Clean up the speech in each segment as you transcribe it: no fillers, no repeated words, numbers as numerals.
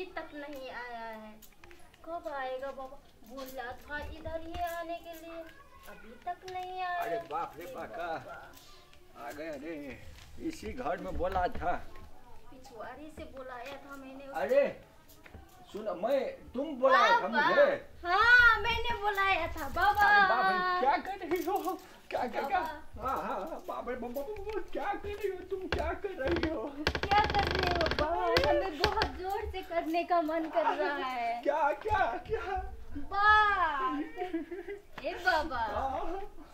अभी तक नहीं आया है। कब आएगा बाबा? बोला था इधर ही आने के लिए, अभी तक नहीं आया। अरे बाप रे बाका, आ गए। अरे इसी घर में बोला था, पिछवाड़ी से बुलाया था मैंने। अरे सुनो, तुम बुलाया था मुझे? हाँ मैंने बुलाया था बाबा। बाबा क्या कर रही हो? क्या हाँ बाबा क्या कर रही हो? तुम क्या कर रही हो? क्या कर रही हो बाबा? हमें बहुत जोर से करने का मन कर रहा है। क्या बात ए बाबा,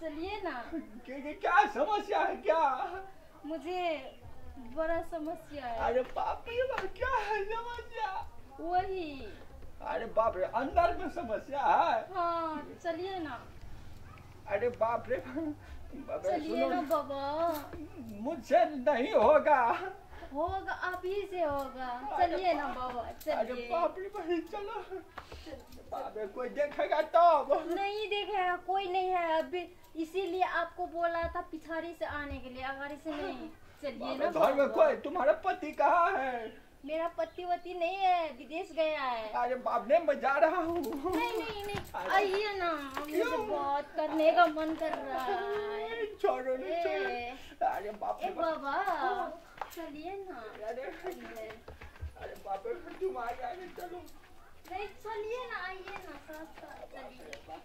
चलिए ना। क्या समस्या है? क्या मुझे बड़ा समस्या है। अरे बाप रे, क्या है समस्या? वही। अरे बाप रे, अंदर में समस्या है? हाँ चलिए ना। अरे बाप रे, चलिए ना बाबा। मुझसे नहीं होगा। होगा, अभी से होगा। चलिए ना बाबा, चलिए। अरे बाप रे भाई, चलो। बाप रे, कोई देखेगा तो? नहीं देखेगा, कोई नहीं है अभी, इसीलिए आपको बोला था पिछाड़ी से आने के लिए, अगाड़ी से नहीं। चलिए ना। घर में कोई? तुम्हारा पति कहाँ है? मेरा पति वती नहीं है, विदेश गया है। अरे बाप रे, मैं जा रहा हूँ। नहीं आइए ना, मुझे बात करने का मन कर रहा है। छोड़ो। अरे बाप रे बाबा, चलिए ना। अरे बाप रे, तुम आ जाए, चलो। नहीं चलिए ना, आइए ना, साथ चलिए।